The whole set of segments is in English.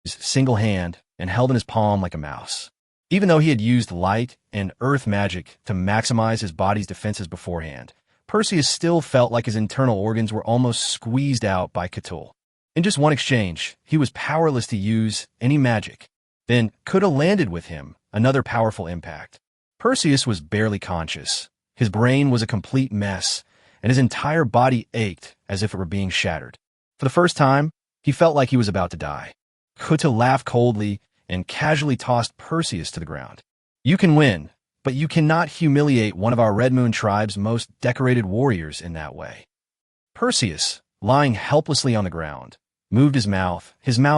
single hand and held in his palm like a mouse. Even though he had used light and earth magic to maximize his body's defenses beforehand, Perseus still felt like his internal organs were almost squeezed out by Cthulhu. In just one exchange, he was powerless to use any magic. Then Cthulhu landed with him, another powerful impact. Perseus was barely conscious. His brain was a complete mess, and his entire body ached as if it were being shattered. For the first time, he felt like he was about to die. Cthulhu laughed coldly and casually tossed Perseus to the ground. "You can win, but you cannot humiliate one of our Red Moon tribe's most decorated warriors in that way." Perseus, lying helplessly on the ground, moved his mouth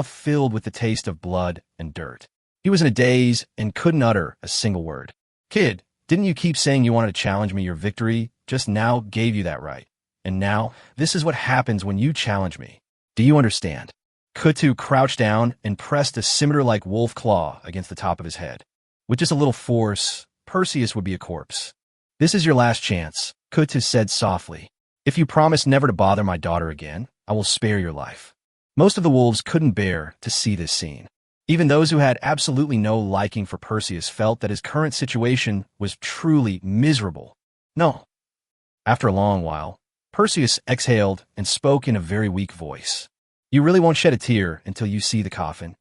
filled with the taste of blood and dirt. He was in a daze and couldn't utter a single word. "Kid, didn't you keep saying you wanted to challenge me? Your victory just now gave you that right. And now, this is what happens when you challenge me. Do you understand?" Cthulhu crouched down and pressed a scimitar-like wolf claw against the top of his head. With just a little force, Perseus would be a corpse. "This is your last chance," Cthulhu said softly. "If you promise never to bother my daughter again, I will spare your life." Most of the wolves couldn't bear to see this scene. Even those who had absolutely no liking for Perseus felt that his current situation was truly miserable. "No." After a long while, Perseus exhaled and spoke in a very weak voice. "You really won't shed a tear until you see the coffin."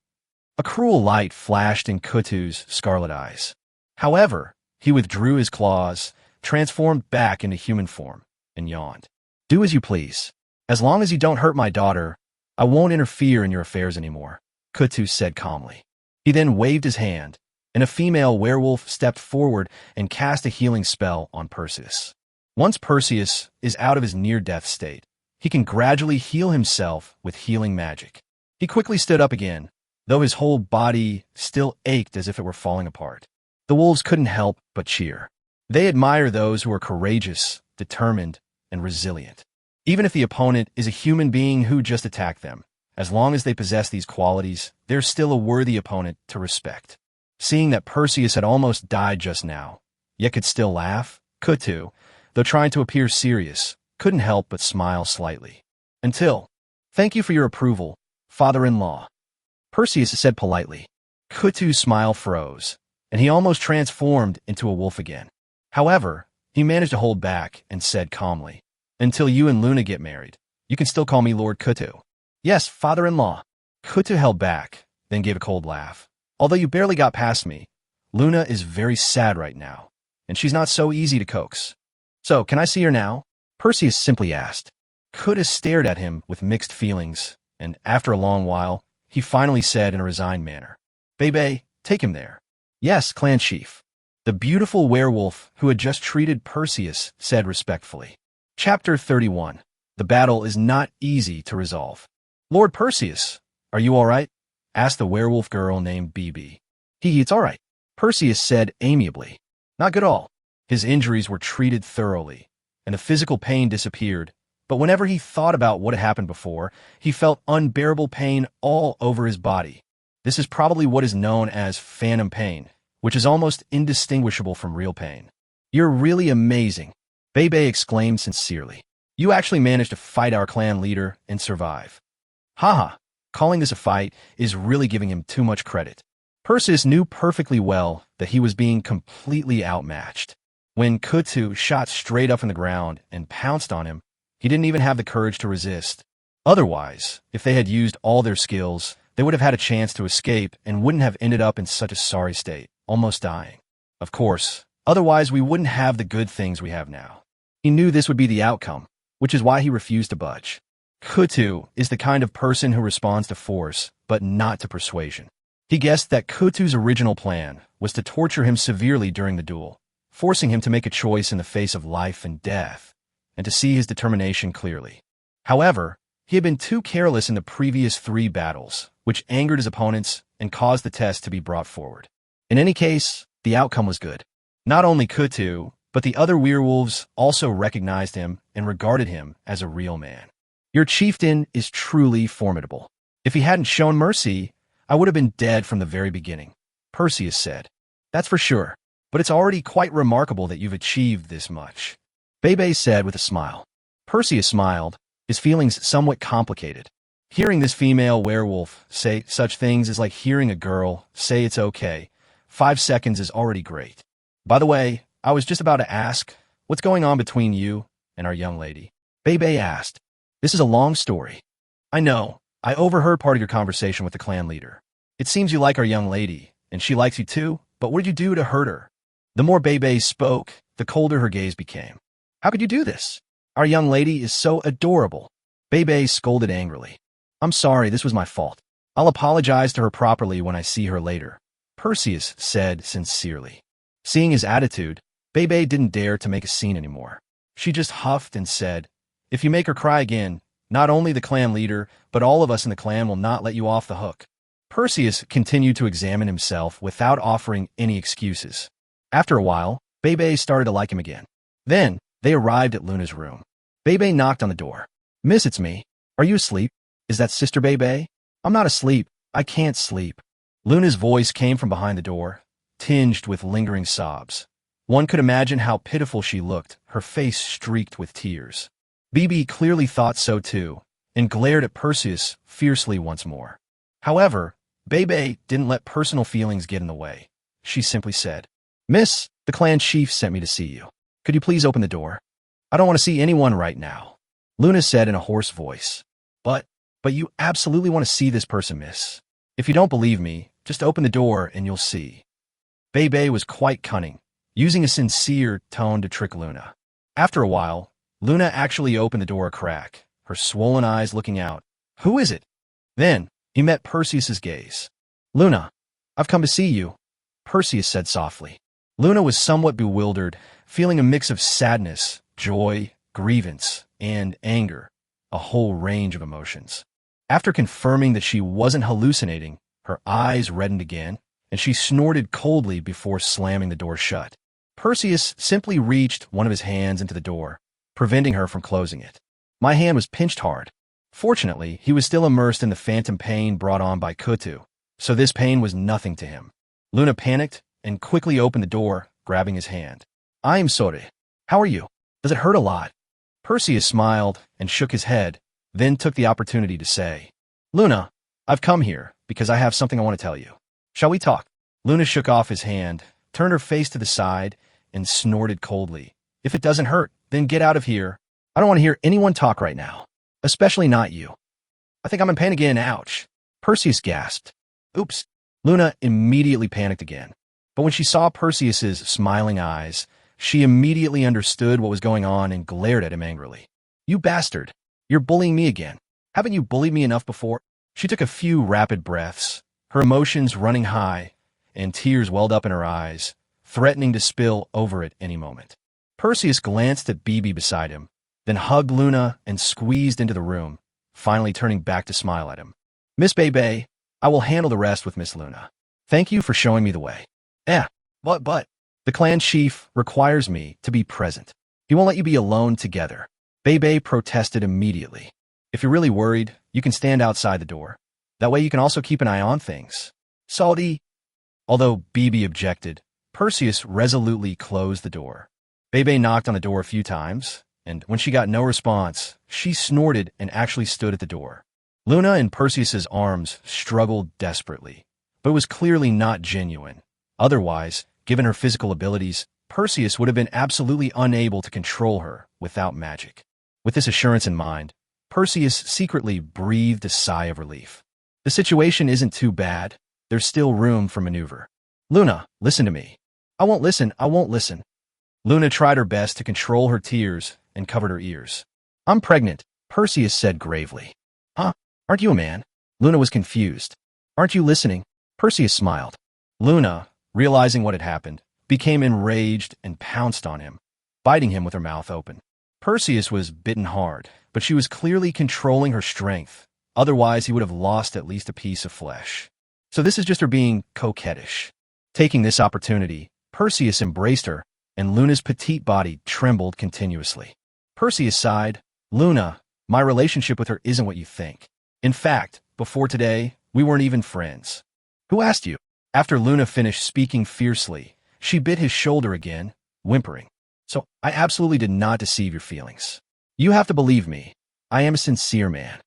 A cruel light flashed in Cthulhu's scarlet eyes. However, he withdrew his claws, transformed back into human form, and yawned. "Do as you please. As long as you don't hurt my daughter, I won't interfere in your affairs anymore," Cthulhu said calmly. He then waved his hand, and a female werewolf stepped forward and cast a healing spell on Perseus. Once Perseus is out of his near-death state, he can gradually heal himself with healing magic. He quickly stood up again, though his whole body still ached as if it were falling apart. The wolves couldn't help but cheer. They admire those who are courageous, determined, and resilient. Even if the opponent is a human being who just attacked them, as long as they possess these qualities, they're still a worthy opponent to respect. Seeing that Perseus had almost died just now, yet could still laugh, Cthulhu, though trying to appear serious, couldn't help but smile slightly. "Thank you for your approval, father-in-law," Perseus said politely. Cthulhu's smile froze, and he almost transformed into a wolf again. However, he managed to hold back and said calmly, "Until you and Luna get married, you can still call me Lord Cthulhu." "Yes, father-in-law." Cthulhu held back, then gave a cold laugh. "Although you barely got past me, Luna is very sad right now, and she's not so easy to coax. So, can I see her now?" Perseus simply asked. Cthulhu stared at him with mixed feelings, and after a long while, he finally said in a resigned manner, "Bebe, take him there." "Yes, clan chief," the beautiful werewolf who had just treated Perseus said respectfully. Chapter 31. The battle is not easy to resolve. "Lord Perseus, are you all right?" asked the werewolf girl named Bibi. It's all right," Perseus said amiably. "Not good at all." His injuries were treated thoroughly, and the physical pain disappeared, but whenever he thought about what had happened before, he felt unbearable pain all over his body. This is probably what is known as phantom pain, which is almost indistinguishable from real pain. "You're really amazing," Bebe exclaimed sincerely. "You actually managed to fight our clan leader and survive." Haha, calling this a fight is really giving him too much credit. Perseus knew perfectly well that he was being completely outmatched. When Cthulhu shot straight up from the ground and pounced on him, he didn't even have the courage to resist. Otherwise, if they had used all their skills, they would have had a chance to escape and wouldn't have ended up in such a sorry state, almost dying. Of course, otherwise we wouldn't have the good things we have now. He knew this would be the outcome, which is why he refused to budge. Cthulhu is the kind of person who responds to force, but not to persuasion. He guessed that Cthulhu's original plan was to torture him severely during the duel, forcing him to make a choice in the face of life and death, and to see his determination clearly. However, he had been too careless in the previous 3 battles, which angered his opponents and caused the test to be brought forward. In any case, the outcome was good. Not only Cthulhu, but the other werewolves also recognized him and regarded him as a real man. "Your chieftain is truly formidable. If he hadn't shown mercy, I would have been dead from the very beginning," Perseus said. "That's for sure, but it's already quite remarkable that you've achieved this much," Bebe said with a smile. Perseus smiled, his feelings somewhat complicated. Hearing this female werewolf say such things is like hearing a girl say it's okay. 5 seconds is already great. By the way, I was just about to ask, what's going on between you and our young lady? Bebe asked. This is a long story. I know. I overheard part of your conversation with the clan leader. It seems you like our young lady, and she likes you too, but what did you do to hurt her? The more Bebe spoke, the colder her gaze became. How could you do this? Our young lady is so adorable. Bebe scolded angrily. I'm sorry, this was my fault. I'll apologize to her properly when I see her later, Perseus said sincerely. Seeing his attitude, Bebe didn't dare to make a scene anymore. She just huffed and said, if you make her cry again, not only the clan leader, but all of us in the clan will not let you off the hook. Perseus continued to examine himself without offering any excuses. After a while, Bebe started to like him again. Then, they arrived at Luna's room. Bebe knocked on the door. Miss, it's me. Are you asleep? Is that Sister Bebe? I'm not asleep. I can't sleep. Luna's voice came from behind the door, tinged with lingering sobs. One could imagine how pitiful she looked, her face streaked with tears. Bebe clearly thought so too, and glared at Perseus fiercely once more. However, Bebe didn't let personal feelings get in the way. She simply said, Miss, the clan chief sent me to see you. Could you please open the door? I don't want to see anyone right now. Luna said in a hoarse voice. But you absolutely want to see this person, miss. If you don't believe me, just open the door and you'll see. Bebe was quite cunning, using a sincere tone to trick Luna. After a while, Luna actually opened the door a crack, her swollen eyes looking out. Who is it? Then, he met Perseus's gaze. Luna, I've come to see you, Perseus said softly. Luna was somewhat bewildered, feeling a mix of sadness, joy, grievance, and anger, a whole range of emotions. After confirming that she wasn't hallucinating, her eyes reddened again, and she snorted coldly before slamming the door shut. Perseus simply reached one of his hands into the door, preventing her from closing it. My hand was pinched hard. Fortunately, he was still immersed in the phantom pain brought on by Kutu, so this pain was nothing to him. Luna panicked and quickly opened the door, grabbing his hand. I'm sorry. How are you? Does it hurt a lot? Perseus smiled and shook his head, then took the opportunity to say, Luna, I've come here because I have something I want to tell you. Shall we talk? Luna shook off his hand, turned her face to the side, and snorted coldly. If it doesn't hurt, then get out of here. I don't want to hear anyone talk right now, especially not you. I think I'm in pain again, ouch. Perseus gasped. Oops. Luna immediately panicked again. But when she saw Perseus's smiling eyes, she immediately understood what was going on and glared at him angrily. You bastard. You're bullying me again. Haven't you bullied me enough before? She took a few rapid breaths, her emotions running high, and tears welled up in her eyes, threatening to spill over at any moment. Perseus glanced at Bebe beside him, then hugged Luna and squeezed into the room, finally turning back to smile at him. Miss Bebe, I will handle the rest with Miss Luna. Thank you for showing me the way. But, the clan chief requires me to be present. He won't let you be alone together. Bebe protested immediately. If you're really worried, you can stand outside the door. That way you can also keep an eye on things. Salty. Although Bebe objected, Perseus resolutely closed the door. Bebe knocked on the door a few times, and when she got no response, she snorted and actually stood at the door. Luna and Perseus's arms struggled desperately, but it was clearly not genuine. Otherwise, given her physical abilities, Perseus would have been absolutely unable to control her without magic. With this assurance in mind, Perseus secretly breathed a sigh of relief. The situation isn't too bad. There's still room for maneuver. Luna, listen to me. I won't listen. Luna tried her best to control her tears and covered her ears. I'm pregnant, Perseus said gravely. Huh? Aren't you a man? Luna was confused. Aren't you listening? Perseus smiled. Luna, realizing what had happened, became enraged and pounced on him, biting him with her mouth open. Perseus was bitten hard, but she was clearly controlling her strength. Otherwise, he would have lost at least a piece of flesh. So this is just her being coquettish. Taking this opportunity, Perseus embraced her, and Luna's petite body trembled continuously. Perseus sighed, Luna, my relationship with her isn't what you think. In fact, before today, we weren't even friends. Who asked you? After Luna finished speaking fiercely, she bit his shoulder again, whimpering. So, I absolutely did not deceive your feelings. You have to believe me. I am a sincere man.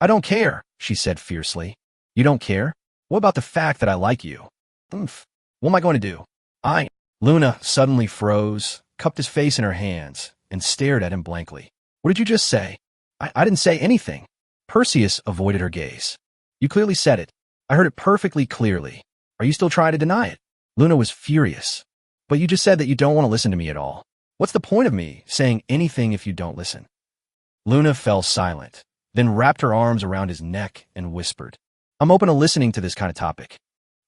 I don't care, she said fiercely. You don't care? What about the fact that I like you? Oomph. What am I going to do? Luna suddenly froze, cupped his face in her hands, and stared at him blankly. What did you just say? I didn't say anything. Perseus avoided her gaze. You clearly said it. I heard it perfectly clearly. Are you still trying to deny it? Luna was furious. But you just said that you don't want to listen to me at all. What's the point of me saying anything if you don't listen? Luna fell silent, then wrapped her arms around his neck and whispered, I'm open to listening to this kind of topic.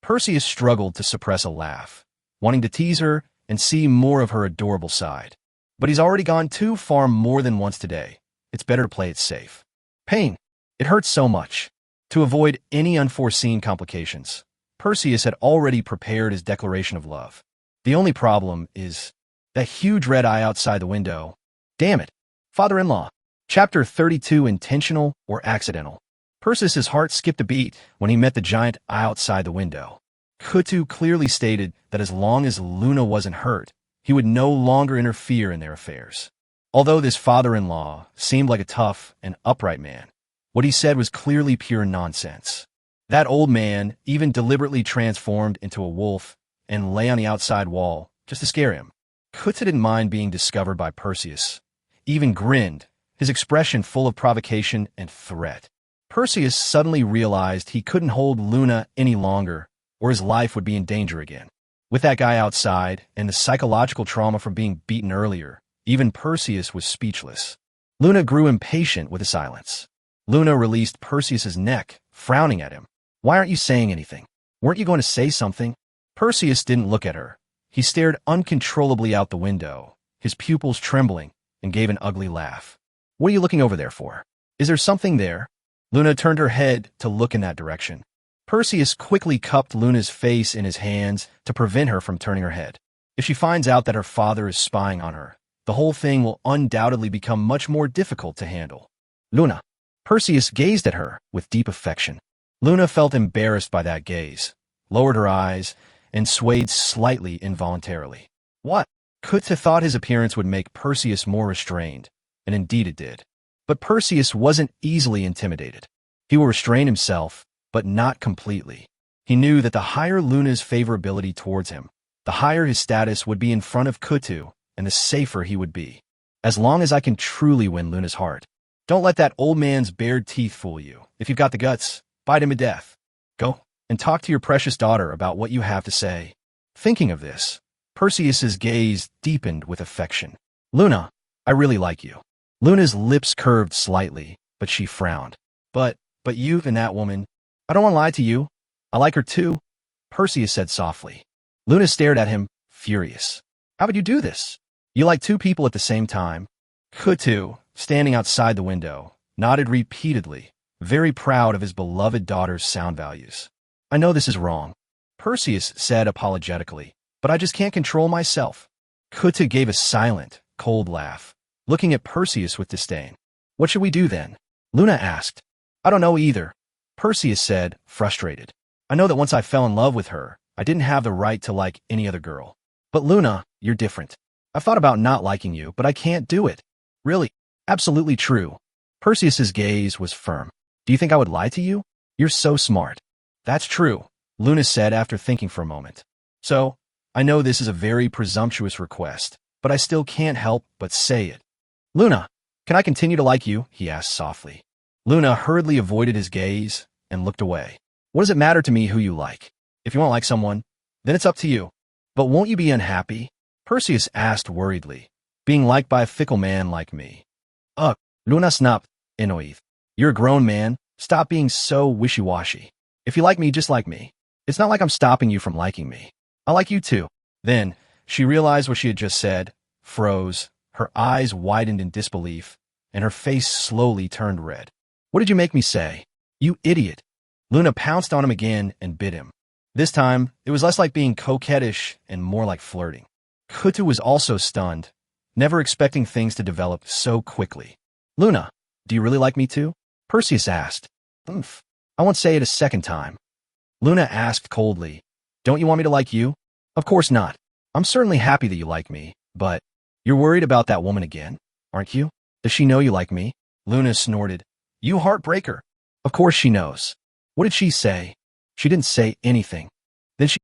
Perseus struggled to suppress a laugh, wanting to tease her and see more of her adorable side. But he's already gone too far more than once today. It's better to play it safe. Pain. It hurts so much. To avoid any unforeseen complications, Perseus had already prepared his declaration of love. The only problem is that huge red eye outside the window. Damn it. Father-in-law. Chapter 32, Intentional or Accidental. Perseus's heart skipped a beat when he met the giant eye outside the window. Kutu clearly stated that as long as Luna wasn't hurt, he would no longer interfere in their affairs. Although this father-in-law seemed like a tough and upright man, what he said was clearly pure nonsense. That old man even deliberately transformed into a wolf and lay on the outside wall just to scare him. Kutu didn't mind being discovered by Perseus, even grinned, his expression full of provocation and threat. Perseus suddenly realized he couldn't hold Luna any longer, or his life would be in danger again. With that guy outside and the psychological trauma from being beaten earlier, even Perseus was speechless. Luna grew impatient with the silence. Luna released Perseus's neck, frowning at him. Why aren't you saying anything? Weren't you going to say something? Perseus didn't look at her. He stared uncontrollably out the window, his pupils trembling, and gave an ugly laugh. What are you looking over there for? Is there something there? Luna turned her head to look in that direction. Perseus quickly cupped Luna's face in his hands to prevent her from turning her head. If she finds out that her father is spying on her, the whole thing will undoubtedly become much more difficult to handle. Luna. Perseus gazed at her with deep affection. Luna felt embarrassed by that gaze, lowered her eyes, and swayed slightly involuntarily. What? Kutu thought his appearance would make Perseus more restrained, and indeed it did. But Perseus wasn't easily intimidated. He will restrain himself, but not completely. He knew that the higher Luna's favorability towards him, the higher his status would be in front of Kutu, and the safer he would be. As long as I can truly win Luna's heart. Don't let that old man's bared teeth fool you. If you've got the guts, bite him to death. Go and talk to your precious daughter about what you have to say. Thinking of this, Perseus's gaze deepened with affection. Luna, I really like you. Luna's lips curved slightly, but she frowned. But you and that woman, I don't want to lie to you. I like her too, Perseus said softly. Luna stared at him, furious. How would you do this? You like two people at the same time? Kutu, standing outside the window, nodded repeatedly, very proud of his beloved daughter's sound values. I know this is wrong, Perseus said apologetically, but I just can't control myself. Kutu gave a silent, cold laugh, looking at Perseus with disdain. What should we do then? Luna asked. I don't know either, Perseus said, frustrated. I know that once I fell in love with her, I didn't have the right to like any other girl. But Luna, you're different. I've thought about not liking you, but I can't do it. Really? Absolutely true. Perseus's gaze was firm. Do you think I would lie to you? You're so smart. That's true, Luna said after thinking for a moment. So, I know this is a very presumptuous request, but I still can't help but say it. Luna, can I continue to like you? He asked softly. Luna hurriedly avoided his gaze and looked away. What does it matter to me who you like? If you won't like someone, then it's up to you. But won't you be unhappy? Perseus asked worriedly, being liked by a fickle man like me. Ugh, Luna snapped, annoyed. You're a grown man, stop being so wishy-washy. If you like me, just like me. It's not like I'm stopping you from liking me. I like you too. Then, she realized what she had just said, froze, her eyes widened in disbelief, and her face slowly turned red. What did you make me say? You idiot. Luna pounced on him again and bit him. This time, it was less like being coquettish and more like flirting. Kutu was also stunned, never expecting things to develop so quickly. Luna, do you really like me too? Perseus asked. Oomph. I won't say it a second time. Luna asked coldly. Don't you want me to like you? Of course not. I'm certainly happy that you like me, but you're worried about that woman again, aren't you? Does she know you like me? Luna snorted. You heartbreaker. Of course she knows. What did she say? She didn't say anything. Then she